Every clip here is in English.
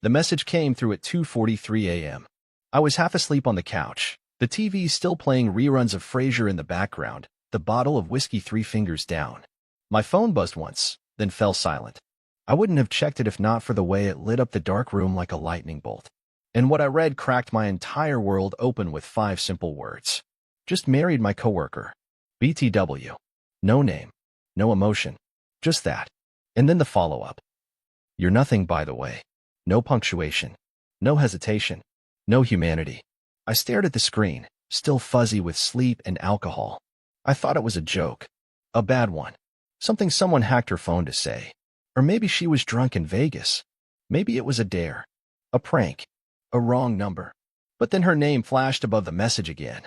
The message came through at 2:43 a.m. I was half asleep on the couch, the TV still playing reruns of Frasier in the background, the bottle of whiskey 3 fingers down. My phone buzzed once, then fell silent. I wouldn't have checked it if not for the way it lit up the dark room like a lightning bolt. And what I read cracked my entire world open with 5 simple words. Just married my coworker. BTW. No name. No emotion. Just that. And then the follow-up. You're nothing, by the way. No punctuation. No hesitation. No humanity. I stared at the screen, still fuzzy with sleep and alcohol. I thought it was a joke. A bad one. Something someone hacked her phone to say. Or maybe she was drunk in Vegas. Maybe it was a dare. A prank. A wrong number. But then her name flashed above the message again.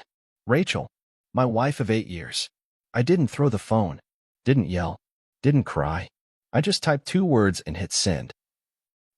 Rachel. My wife of 8 years. I didn't throw the phone. Didn't yell. Didn't cry. I just typed 2 words and hit send.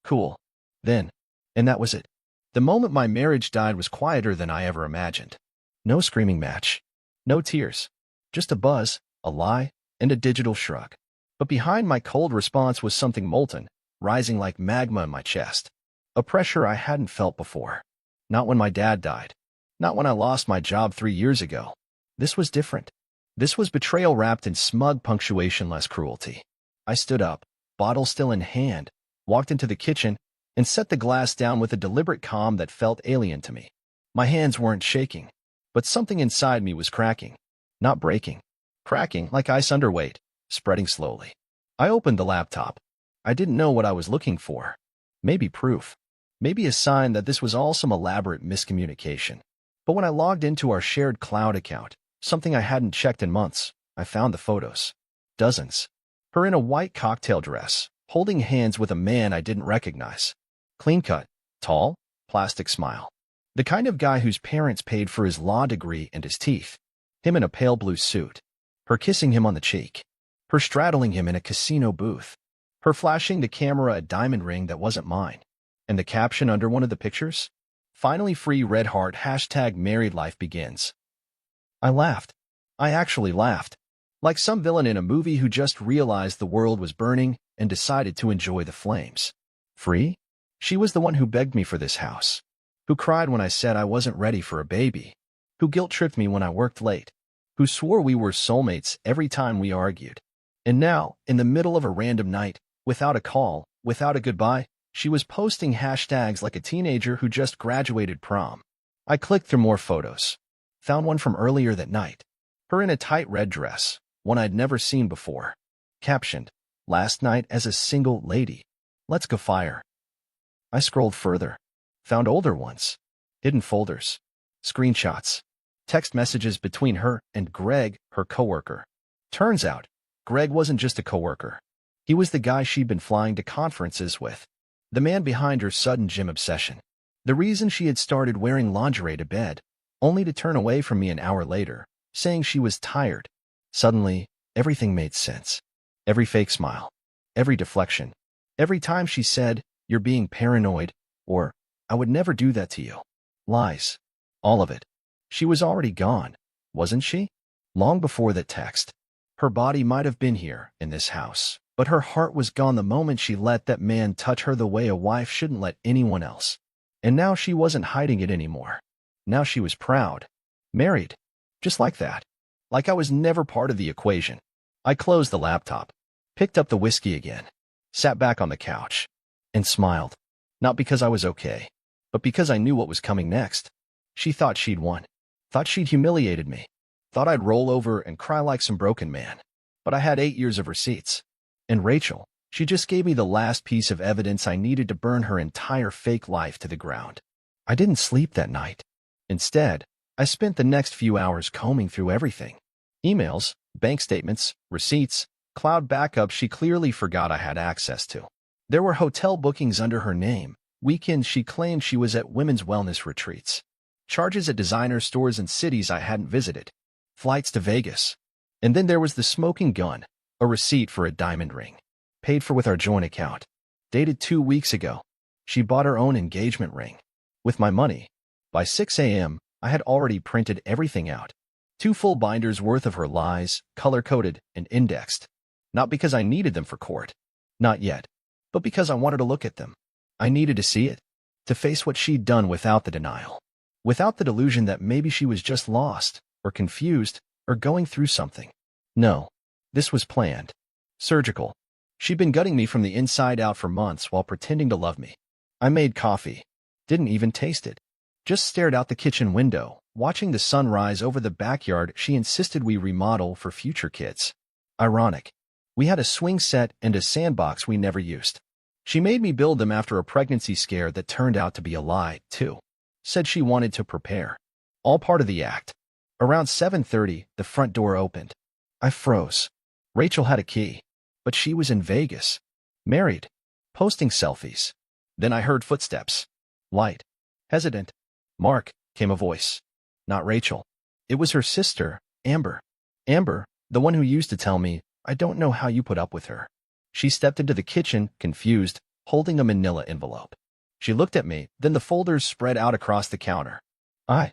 Cool. Then. And that was it. The moment my marriage died was quieter than I ever imagined. No screaming match. No tears. Just a buzz, a lie, and a digital shrug. But behind my cold response was something molten, rising like magma in my chest. A pressure I hadn't felt before. Not when my dad died. Not when I lost my job 3 years ago. This was different. This was betrayal wrapped in smug punctuation, less cruelty. I stood up, bottle still in hand, walked into the kitchen, and set the glass down with a deliberate calm that felt alien to me. My hands weren't shaking, but something inside me was cracking. Not breaking. Cracking like ice underweight, spreading slowly. I opened the laptop. I didn't know what I was looking for. Maybe proof. Maybe a sign that this was all some elaborate miscommunication. But when I logged into our shared cloud account, something I hadn't checked in months, I found the photos. Dozens. Her in a white cocktail dress, holding hands with a man I didn't recognize. Clean-cut, tall, plastic smile. The kind of guy whose parents paid for his law degree and his teeth. Him in a pale blue suit. Her kissing him on the cheek. Her straddling him in a casino booth. Her flashing the camera a diamond ring that wasn't mine. And the caption under one of the pictures? Finally free red heart # married life begins. I laughed. I actually laughed. Like some villain in a movie who just realized the world was burning and decided to enjoy the flames. Free? She was the one who begged me for this house. Who cried when I said I wasn't ready for a baby. Who guilt-tripped me when I worked late. Who swore we were soulmates every time we argued. And now, in the middle of a random night, without a call, without a goodbye, she was posting hashtags like a teenager who just graduated prom. I clicked through more photos. Found one from earlier that night. Her in a tight red dress, one I'd never seen before. Captioned, last night as a single lady. Let's go fire. I scrolled further. Found older ones. Hidden folders. Screenshots. Text messages between her and Greg, her coworker. Turns out, Greg wasn't just a coworker. He was the guy she'd been flying to conferences with. The man behind her sudden gym obsession. The reason she had started wearing lingerie to bed, only to turn away from me an hour later, saying she was tired. Suddenly, everything made sense. Every fake smile. Every deflection. Every time she said, "You're being paranoid," or, "I would never do that to you." Lies. All of it. She was already gone, wasn't she? Long before that text. Her body might have been here, in this house, but her heart was gone the moment she let that man touch her the way a wife shouldn't let anyone else. And now she wasn't hiding it anymore. Now she was proud. Married. Just like that. Like I was never part of the equation. I closed the laptop. Picked up the whiskey again. Sat back on the couch. And smiled. Not because I was okay, but because I knew what was coming next. She thought she'd won. Thought she'd humiliated me. Thought I'd roll over and cry like some broken man. But I had 8 years of receipts. And Rachel, she just gave me the last piece of evidence I needed to burn her entire fake life to the ground. I didn't sleep that night. Instead, I spent the next few hours combing through everything. Emails, bank statements, receipts, cloud backups she clearly forgot I had access to. There were hotel bookings under her name, weekends she claimed she was at women's wellness retreats, charges at designer stores in cities I hadn't visited, flights to Vegas. And then there was the smoking gun, a receipt for a diamond ring, paid for with our joint account, dated 2 weeks ago. She bought her own engagement ring. With my money. By 6 a.m., I had already printed everything out. 2 full binders worth of her lies, color-coded and indexed. Not because I needed them for court. Not yet. But because I wanted to look at them. I needed to see it, to face what she'd done without the denial, without the delusion that maybe she was just lost, or confused, or going through something. No, this was planned. Surgical. She'd been gutting me from the inside out for months while pretending to love me. I made coffee. Didn't even taste it. Just stared out the kitchen window, watching the sun rise over the backyard she insisted we remodel for future kids. Ironic. We had a swing set and a sandbox we never used. She made me build them after a pregnancy scare that turned out to be a lie, too. Said she wanted to prepare. All part of the act. Around 7:30, the front door opened. I froze. Rachel had a key, but she was in Vegas. Married. Posting selfies. Then I heard footsteps. Light. Hesitant. Mark, came a voice. Not Rachel. It was her sister, Amber. Amber, the one who used to tell me, I don't know how you put up with her. She stepped into the kitchen, confused, holding a manila envelope. She looked at me, then the folders spread out across the counter. I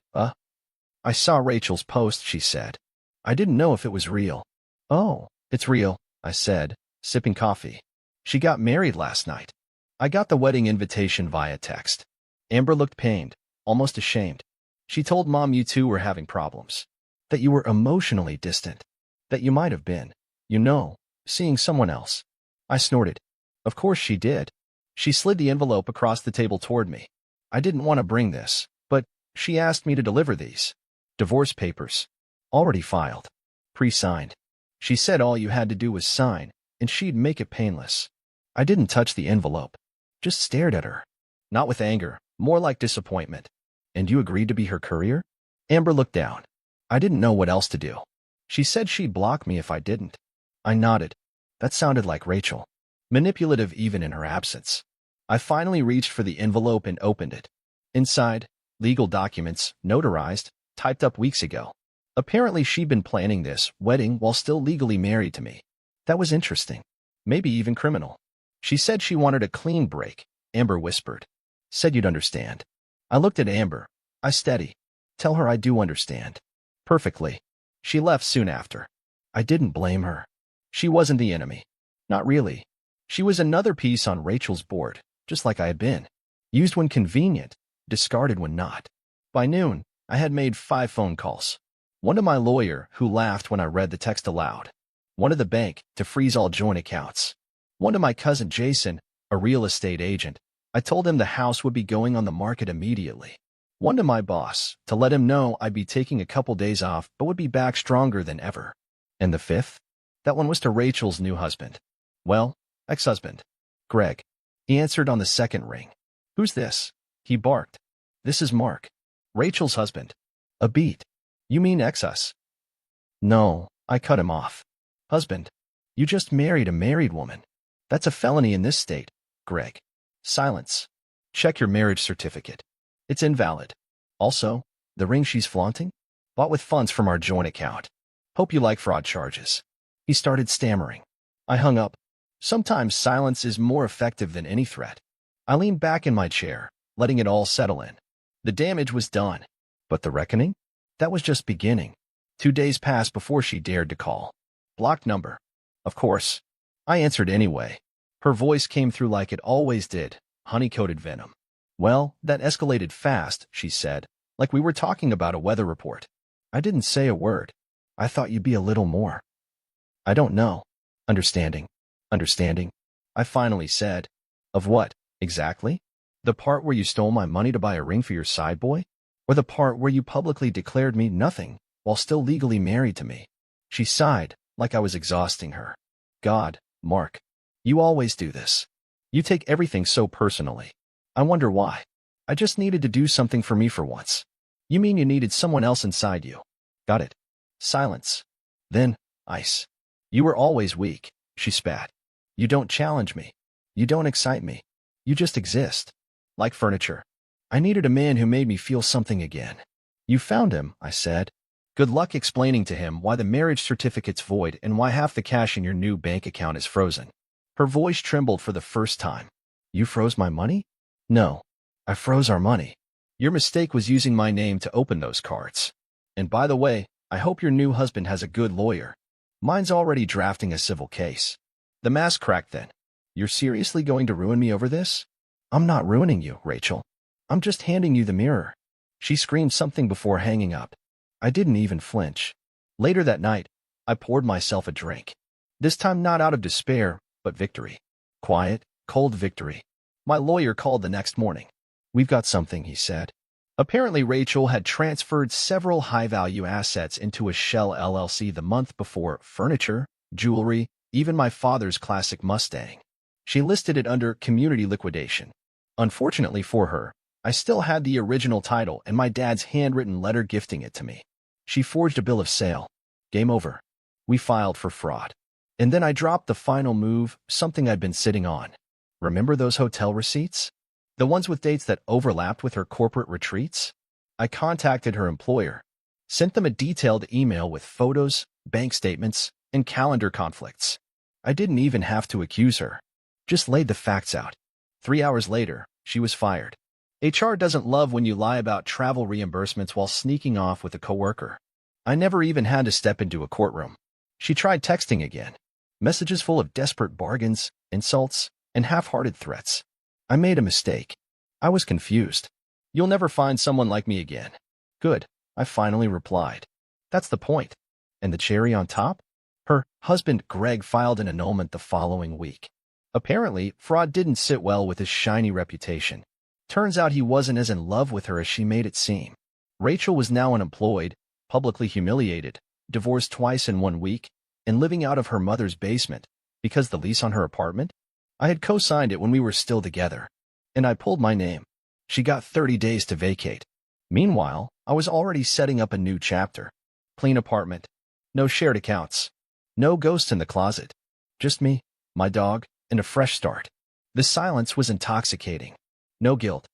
saw Rachel's post, she said. I didn't know if it was real. Oh, it's real, I said, sipping coffee. She got married last night. I got the wedding invitation via text. Amber looked pained, almost ashamed. She told Mom you two were having problems. That you were emotionally distant. That you might have been, seeing someone else. I snorted. Of course she did. She slid the envelope across the table toward me. I didn't want to bring this, but she asked me to deliver these. Divorce papers. Already filed. Pre-signed. She said all you had to do was sign, and she'd make it painless. I didn't touch the envelope. Just stared at her. Not with anger, more like disappointment. And you agreed to be her courier? Amber looked down. I didn't know what else to do. She said she'd block me if I didn't. I nodded. That sounded like Rachel. Manipulative even in her absence. I finally reached for the envelope and opened it. Inside, legal documents, notarized, typed up weeks ago. Apparently she'd been planning this wedding while still legally married to me. That was interesting. Maybe even criminal. She said she wanted a clean break, Amber whispered. Said you'd understand. I looked at Amber. I steady. Tell her I do understand. Perfectly. She left soon after. I didn't blame her. She wasn't the enemy. Not really. She was another piece on Rachel's board, just like I had been. Used when convenient, discarded when not. By noon, I had made 5 phone calls. One to my lawyer, who laughed when I read the text aloud. One to the bank, to freeze all joint accounts. One to my cousin Jason, a real estate agent. I told him the house would be going on the market immediately. One to my boss, to let him know I'd be taking a couple days off but would be back stronger than ever. And the 5th? That one was to Rachel's new husband. Well, ex-husband. Greg. He answered on the 2nd ring. Who's this? He barked. This is Mark. Rachel's husband. A beat. You mean ex-us? No, I cut him off. Husband. You just married a married woman. That's a felony in this state, Greg. Silence. Check your marriage certificate. It's invalid. Also, the ring she's flaunting? Bought with funds from our joint account. Hope you like fraud charges. He started stammering. I hung up. Sometimes silence is more effective than any threat. I leaned back in my chair, letting it all settle in. The damage was done. But the reckoning? That was just beginning. 2 days passed before she dared to call. Blocked number. Of course. I answered anyway. Her voice came through like it always did, honey-coated venom. Well, that escalated fast, she said, like we were talking about a weather report. I didn't say a word. I thought you'd be a little more. I don't know. Understanding. I finally said. Of what, exactly? The part where you stole my money to buy a ring for your side boy? Or the part where you publicly declared me nothing while still legally married to me? She sighed, like I was exhausting her. God, Mark. You always do this. You take everything so personally. I wonder why. I just needed to do something for me for once. You mean you needed someone else inside you? Got it. Silence. Then, ice. You were always weak, she spat. You don't challenge me. You don't excite me. You just exist. Like furniture. I needed a man who made me feel something again. You found him, I said. Good luck explaining to him why the marriage certificate's void and why half the cash in your new bank account is frozen. Her voice trembled for the first time. You froze my money? No. I froze our money. Your mistake was using my name to open those cards. And by the way, I hope your new husband has a good lawyer. Mine's already drafting a civil case. The mask cracked then. You're seriously going to ruin me over this? I'm not ruining you, Rachel. I'm just handing you the mirror. She screamed something before hanging up. I didn't even flinch. Later that night, I poured myself a drink. This time not out of despair, but victory. Quiet, cold victory. My lawyer called the next morning. We've got something, he said. Apparently, Rachel had transferred several high-value assets into a shell LLC the month before: furniture, jewelry, even my father's classic Mustang. She listed it under community liquidation. Unfortunately for her, I still had the original title and my dad's handwritten letter gifting it to me. She forged a bill of sale. Game over. We filed for fraud. And then I dropped the final move, something I'd been sitting on. Remember those hotel receipts? The ones with dates that overlapped with her corporate retreats? I contacted her employer, sent them a detailed email with photos, bank statements, and calendar conflicts. I didn't even have to accuse her. Just laid the facts out. 3 hours later, she was fired. HR doesn't love when you lie about travel reimbursements while sneaking off with a coworker. I never even had to step into a courtroom. She tried texting again. Messages full of desperate bargains, insults, and half-hearted threats. I made a mistake. I was confused. You'll never find someone like me again. Good, I finally replied. That's the point. And the cherry on top? Her husband, Greg, filed an annulment the following week. Apparently, fraud didn't sit well with his shiny reputation. Turns out he wasn't as in love with her as she made it seem. Rachel was now unemployed, publicly humiliated, divorced twice in 1 week, and living out of her mother's basement because the lease on her apartment? I had co-signed it when we were still together, and I pulled my name. She got 30 days to vacate. Meanwhile, I was already setting up a new chapter. Clean apartment. No shared accounts. No ghosts in the closet. Just me, my dog, and a fresh start. The silence was intoxicating. No guilt.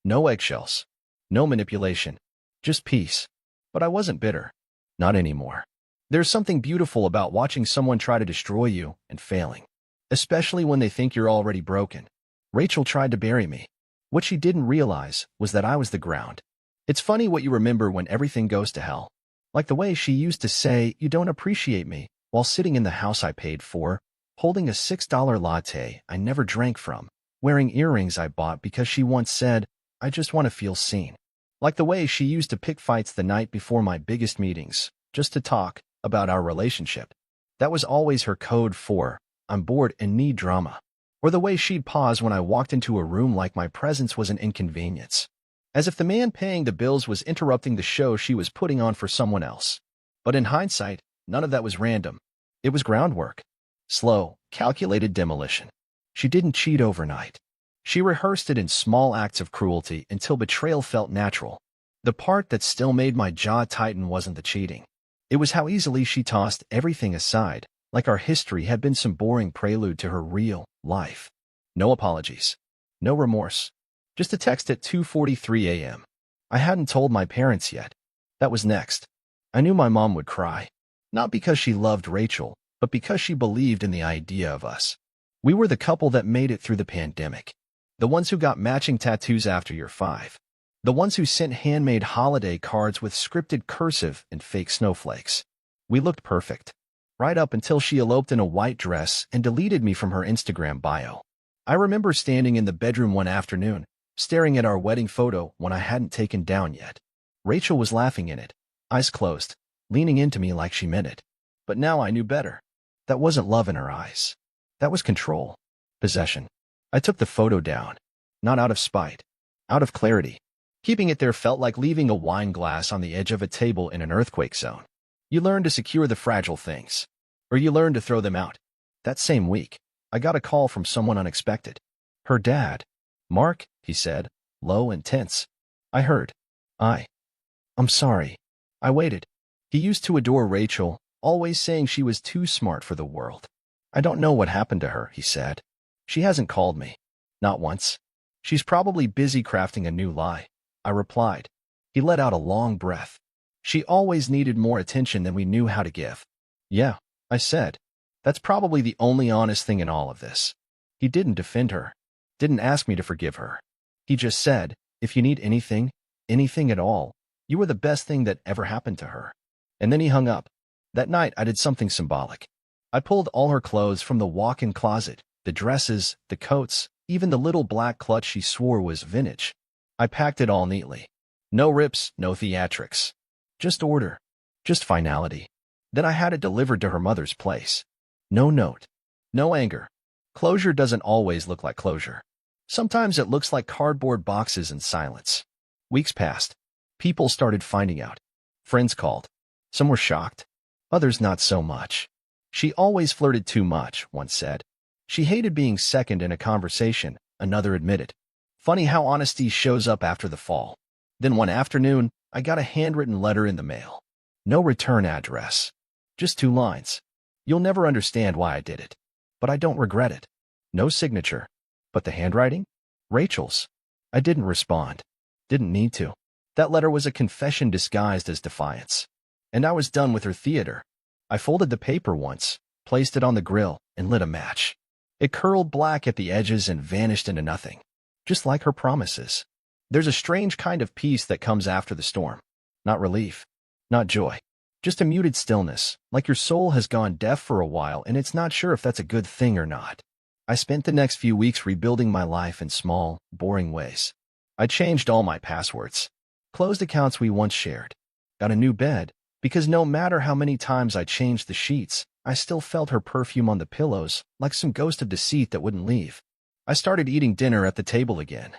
No eggshells. No manipulation. Just peace. But I wasn't bitter. Not anymore. There's something beautiful about watching someone try to destroy you and failing, especially when they think you're already broken. Rachel tried to bury me. What she didn't realize was that I was the ground. It's funny what you remember when everything goes to hell. Like the way she used to say, "You don't appreciate me," while sitting in the house I paid for, holding a $6 latte I never drank from, wearing earrings I bought because she once said, "I just want to feel seen." Like the way she used to pick fights the night before my biggest meetings, just to talk about our relationship. That was always her code for, "I'm bored and need drama." Or the way she'd pause when I walked into a room like my presence was an inconvenience. As if the man paying the bills was interrupting the show she was putting on for someone else. But in hindsight, none of that was random. It was groundwork. Slow, calculated demolition. She didn't cheat overnight. She rehearsed it in small acts of cruelty until betrayal felt natural. The part that still made my jaw tighten wasn't the cheating. It was how easily she tossed everything aside, like our history had been some boring prelude to her real life. No apologies. No remorse. Just a text at 2:43 a.m. I hadn't told my parents yet. That was next. I knew my mom would cry. Not because she loved Rachel, but because she believed in the idea of us. We were the couple that made it through the pandemic. The ones who got matching tattoos after year 5. The ones who sent handmade holiday cards with scripted cursive and fake snowflakes. We looked perfect. Right up until she eloped in a white dress and deleted me from her Instagram bio. I remember standing in the bedroom one afternoon, staring at our wedding photo one I hadn't taken down yet. Rachel was laughing in it, eyes closed, leaning into me like she meant it. But now I knew better. That wasn't love in her eyes. That was control. Possession. I took the photo down. Not out of spite. Out of clarity. Keeping it there felt like leaving a wine glass on the edge of a table in an earthquake zone. You learn to secure the fragile things. Or you learn to throw them out. That same week, I got a call from someone unexpected. Her dad. "Mark," he said, low and tense. I heard. I'm sorry. I waited. He used to adore Rachel, always saying she was too smart for the world. "I don't know what happened to her," he said. "She hasn't called me. Not once. She's probably busy crafting a new lie," I replied. He let out a long breath. "She always needed more attention than we knew how to give." "Yeah," I said. "That's probably the only honest thing in all of this." He didn't defend her. Didn't ask me to forgive her. He just said, "If you need anything, anything at all, you were the best thing that ever happened to her." And then he hung up. That night, I did something symbolic. I pulled all her clothes from the walk-in closet, the dresses, the coats, even the little black clutch she swore was vintage. I packed it all neatly. No rips, no theatrics. Just order. Just finality. Then I had it delivered to her mother's place. No note. No anger. Closure doesn't always look like closure. Sometimes it looks like cardboard boxes and silence. Weeks passed. People started finding out. Friends called. Some were shocked. Others not so much. She always flirted too much, one said. She hated being second in a conversation, another admitted. Funny how honesty shows up after the fall. Then one afternoon, I got a handwritten letter in the mail. No return address. Just 2 lines. You'll never understand why I did it. But I don't regret it. No signature. But the handwriting? Rachel's. I didn't respond. Didn't need to. That letter was a confession disguised as defiance. And I was done with her theater. I folded the paper once, placed it on the grill, and lit a match. It curled black at the edges and vanished into nothing. Just like her promises. There's a strange kind of peace that comes after the storm. Not relief. Not joy. Just a muted stillness, like your soul has gone deaf for a while and it's not sure if that's a good thing or not. I spent the next few weeks rebuilding my life in small, boring ways. I changed all my passwords. Closed accounts we once shared. Got a new bed, because no matter how many times I changed the sheets, I still felt her perfume on the pillows, like some ghost of deceit that wouldn't leave. I started eating dinner at the table again.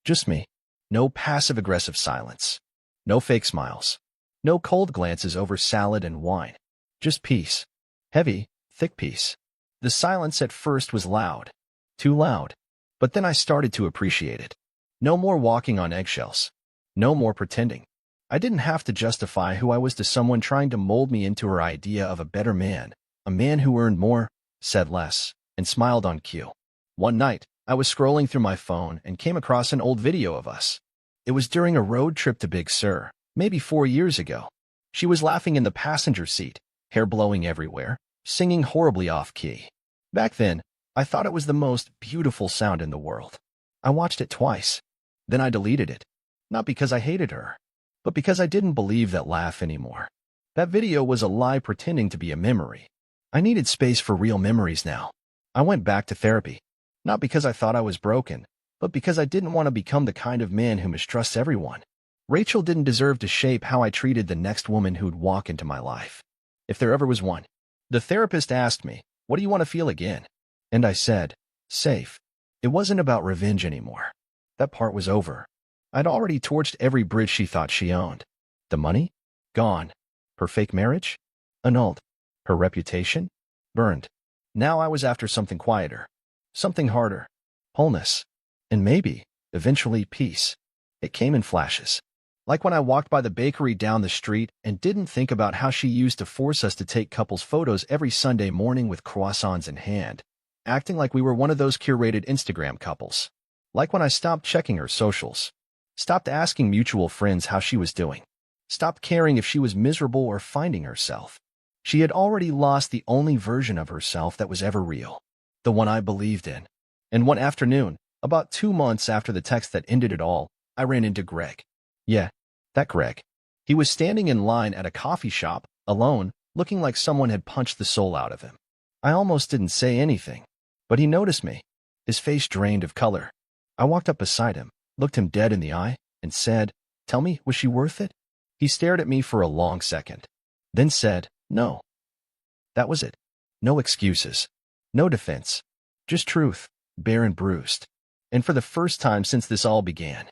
Just me. No passive-aggressive silence. No fake smiles. No cold glances over salad and wine. Just peace. Heavy, thick peace. The silence at first was loud. Too loud. But then I started to appreciate it. No more walking on eggshells. No more pretending. I didn't have to justify who I was to someone trying to mold me into her idea of a better man, a man who earned more, said less, and smiled on cue. One night, I was scrolling through my phone and came across an old video of us. It was during a road trip to Big Sur, maybe 4 years ago. She was laughing in the passenger seat, hair blowing everywhere, singing horribly off-key. Back then, I thought it was the most beautiful sound in the world. I watched it twice. Then I deleted it. Not because I hated her, but because I didn't believe that laugh anymore. That video was a lie pretending to be a memory. I needed space for real memories now. I went back to therapy. Not because I thought I was broken, but because I didn't want to become the kind of man who mistrusts everyone. Rachel didn't deserve to shape how I treated the next woman who'd walk into my life. If there ever was one. The therapist asked me, "What do you want to feel again?" And I said, "Safe." It wasn't about revenge anymore. That part was over. I'd already torched every bridge she thought she owned. The money? Gone. Her fake marriage? Annulled. Her reputation? Burned. Now I was after something quieter. Something harder. Wholeness. And maybe, eventually, peace. It came in flashes. Like when I walked by the bakery down the street and didn't think about how she used to force us to take couples photos every Sunday morning with croissants in hand, acting like we were one of those curated Instagram couples. Like when I stopped checking her socials. Stopped asking mutual friends how she was doing. Stopped caring if she was miserable or finding herself. She had already lost the only version of herself that was ever real. The one I believed in. And one afternoon, about 2 months after the text that ended it all, I ran into Greg. Yeah, that Greg. He was standing in line at a coffee shop, alone, looking like someone had punched the soul out of him. I almost didn't say anything, but he noticed me. His face drained of color. I walked up beside him, looked him dead in the eye, and said, "Tell me, was she worth it?" He stared at me for a long second, then said, "No." That was it. No excuses. No defense. Just truth, bare and bruised. And for the first time since this all began,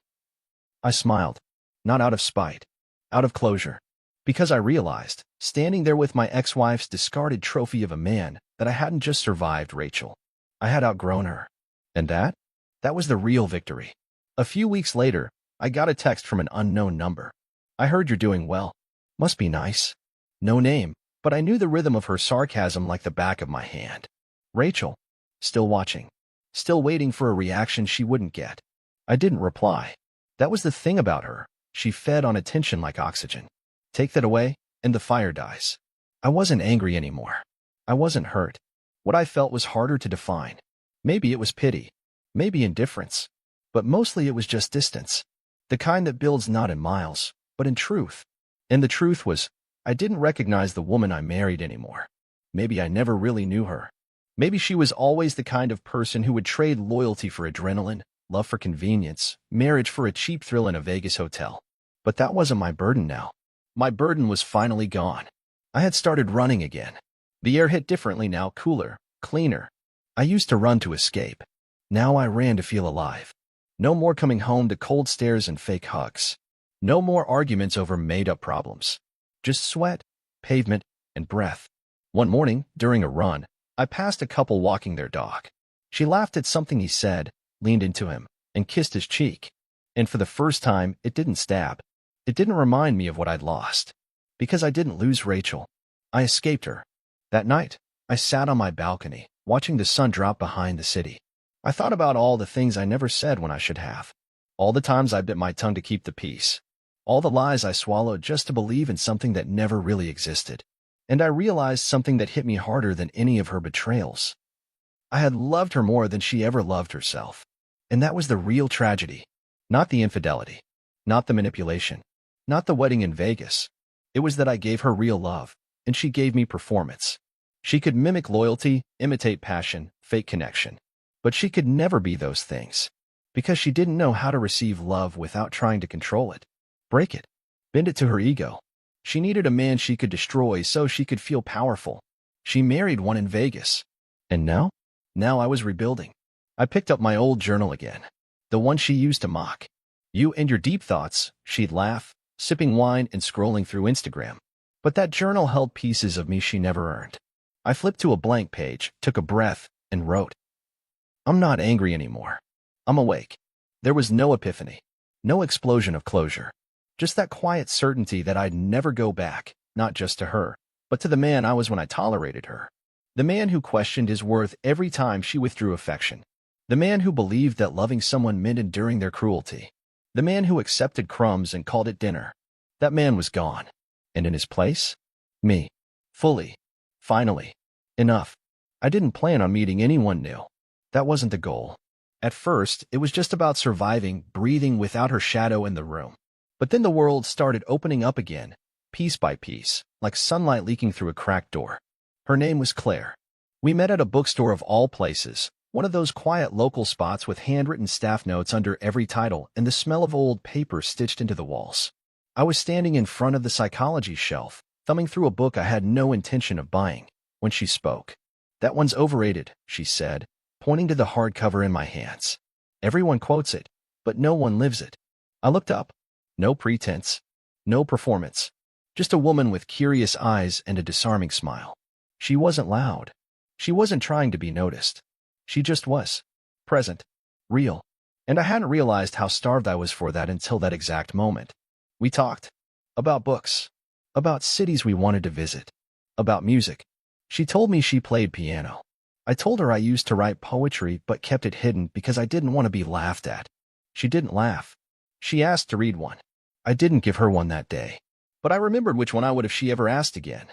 I smiled. Not out of spite. Out of closure. Because I realized, standing there with my ex-wife's discarded trophy of a man, that I hadn't just survived Rachel. I had outgrown her. And that was the real victory. A few weeks later, I got a text from an unknown number. "I heard you're doing well. Must be nice." No name, but I knew the rhythm of her sarcasm like the back of my hand. Rachel. Still watching. Still waiting for a reaction she wouldn't get. I didn't reply. That was the thing about her. She fed on attention like oxygen. Take that away, and the fire dies. I wasn't angry anymore. I wasn't hurt. What I felt was harder to define. Maybe it was pity. Maybe indifference. But mostly it was just distance. The kind that builds not in miles, but in truth. And the truth was, I didn't recognize the woman I married anymore. Maybe I never really knew her. Maybe she was always the kind of person who would trade loyalty for adrenaline, love for convenience, marriage for a cheap thrill in a Vegas hotel. But that wasn't my burden now. My burden was finally gone. I had started running again. The air hit differently now, cooler, cleaner. I used to run to escape. Now I ran to feel alive. No more coming home to cold stares and fake hugs. No more arguments over made-up problems. Just sweat, pavement, and breath. One morning, during a run, I passed a couple walking their dog. She laughed at something he said, leaned into him, and kissed his cheek. And for the first time, it didn't stab. It didn't remind me of what I'd lost. Because I didn't lose Rachel. I escaped her. That night, I sat on my balcony, watching the sun drop behind the city. I thought about all the things I never said when I should have. All the times I bit my tongue to keep the peace. All the lies I swallowed just to believe in something that never really existed. And I realized something that hit me harder than any of her betrayals. I had loved her more than she ever loved herself. And that was the real tragedy. Not the infidelity. Not the manipulation. Not the wedding in Vegas. It was that I gave her real love, and she gave me performance. She could mimic loyalty, imitate passion, fake connection. But she could never be those things. Because she didn't know how to receive love without trying to control it. Break it. Bend it to her ego. She needed a man she could destroy so she could feel powerful. She married one in Vegas. And now? Now I was rebuilding. I picked up my old journal again. The one she used to mock. You and your deep thoughts, she'd laugh, sipping wine and scrolling through Instagram. But that journal held pieces of me she never earned. I flipped to a blank page, took a breath, and wrote. I'm not angry anymore. I'm awake. There was no epiphany. No explosion of closure. Just that quiet certainty that I'd never go back, not just to her, but to the man I was when I tolerated her. The man who questioned his worth every time she withdrew affection. The man who believed that loving someone meant enduring their cruelty. The man who accepted crumbs and called it dinner. That man was gone. And in his place? Me. Fully. Finally. Enough. I didn't plan on meeting anyone new. That wasn't the goal. At first, it was just about surviving, breathing without her shadow in the room. But then the world started opening up again, piece by piece, like sunlight leaking through a cracked door. Her name was Claire. We met at a bookstore of all places, one of those quiet local spots with handwritten staff notes under every title and the smell of old paper stitched into the walls. I was standing in front of the psychology shelf, thumbing through a book I had no intention of buying, when she spoke. That one's overrated, she said, pointing to the hardcover in my hands. Everyone quotes it, but no one lives it. I looked up. No pretense. No performance. Just a woman with curious eyes and a disarming smile. She wasn't loud. She wasn't trying to be noticed. She just was. Present. Real. And I hadn't realized how starved I was for that until that exact moment. We talked. About books. About cities we wanted to visit. About music. She told me she played piano. I told her I used to write poetry but kept it hidden because I didn't want to be laughed at. She didn't laugh. She asked to read one. I didn't give her one that day. But I remembered which one I would if she ever asked again.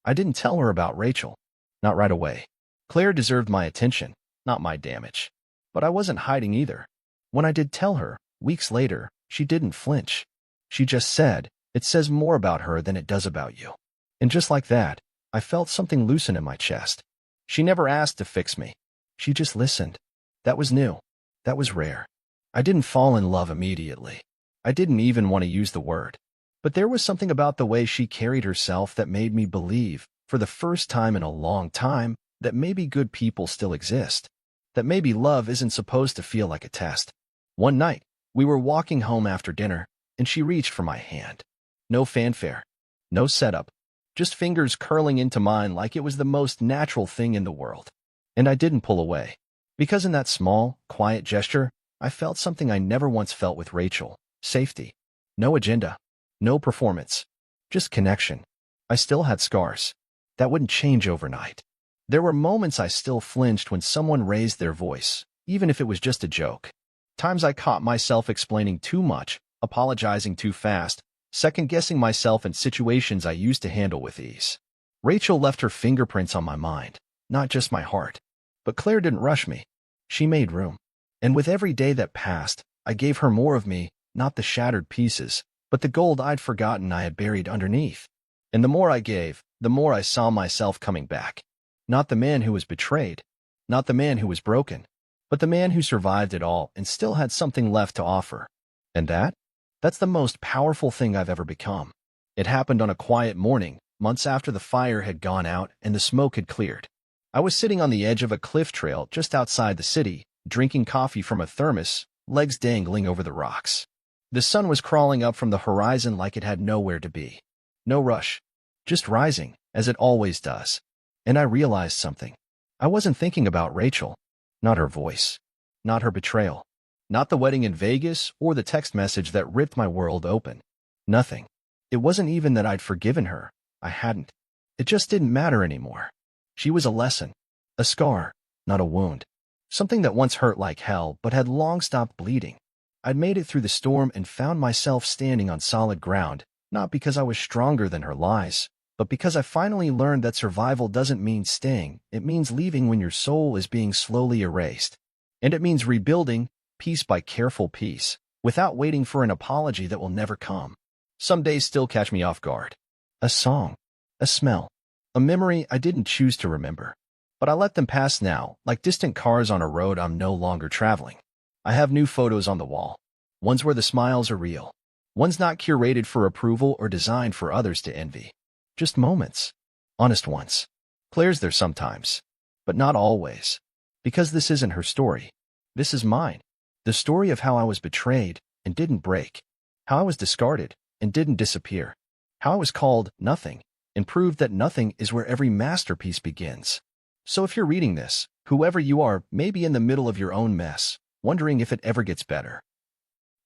I didn't tell her about Rachel. Not right away. Claire deserved my attention, not my damage. But I wasn't hiding either. When I did tell her, weeks later, she didn't flinch. She just said, it says more about her than it does about you. And just like that, I felt something loosen in my chest. She never asked to fix me. She just listened. That was new. That was rare. I didn't fall in love immediately. I didn't even want to use the word. But there was something about the way she carried herself that made me believe, for the first time in a long time, that maybe good people still exist. That maybe love isn't supposed to feel like a test. One night, we were walking home after dinner, and she reached for my hand. No fanfare. No setup. Just fingers curling into mine like it was the most natural thing in the world. And I didn't pull away. Because in that small, quiet gesture, I felt something I never once felt with Rachel. Safety. No agenda. No performance. Just connection. I still had scars. That wouldn't change overnight. There were moments I still flinched when someone raised their voice, even if it was just a joke. Times I caught myself explaining too much, apologizing too fast, second-guessing myself in situations I used to handle with ease. Rachel left her fingerprints on my mind, not just my heart. But Claire didn't rush me. She made room. And with every day that passed, I gave her more of me, not the shattered pieces, but the gold I'd forgotten I had buried underneath. And the more I gave, the more I saw myself coming back. Not the man who was betrayed, Not the man who was broken, but the man who survived it all and still had something left to offer. And that's the most powerful thing I've ever become. It happened on a quiet morning, months after the fire had gone out and the smoke had cleared. I was sitting on the edge of a cliff trail just outside the city, drinking coffee from a thermos, legs dangling over the rocks. The sun was crawling up from the horizon like it had nowhere to be. No rush, just rising, as it always does. And I realized something. I wasn't thinking about Rachel, not her voice, not her betrayal, not the wedding in Vegas or the text message that ripped my world open. Nothing. It wasn't even that I'd forgiven her. I hadn't. It just didn't matter anymore. She was a lesson, a scar, not a wound. Something that once hurt like hell but had long stopped bleeding. I'd made it through the storm and found myself standing on solid ground, not because I was stronger than her lies, but because I finally learned that survival doesn't mean staying. It means leaving when your soul is being slowly erased. And it means rebuilding, piece by careful piece, without waiting for an apology that will never come. Some days still catch me off guard. A song, a smell, a memory I didn't choose to remember. But I let them pass now, like distant cars on a road I'm no longer traveling. I have new photos on the wall. Ones where the smiles are real. Ones not curated for approval or designed for others to envy. Just moments. Honest ones. Claire's there sometimes. But not always. Because this isn't her story. This is mine. The story of how I was betrayed and didn't break. How I was discarded and didn't disappear. How I was called nothing and proved that nothing is where every masterpiece begins. So if you're reading this, whoever you are may be in the middle of your own mess, wondering if it ever gets better.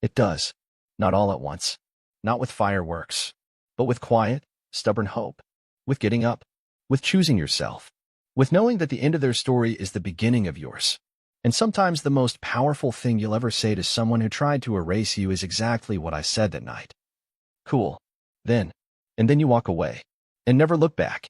It does. Not all at once. Not with fireworks. But with quiet, stubborn hope. With getting up. With choosing yourself. With knowing that the end of their story is the beginning of yours. And sometimes the most powerful thing you'll ever say to someone who tried to erase you is exactly what I said that night. Cool. Then. And then you walk away. And never look back.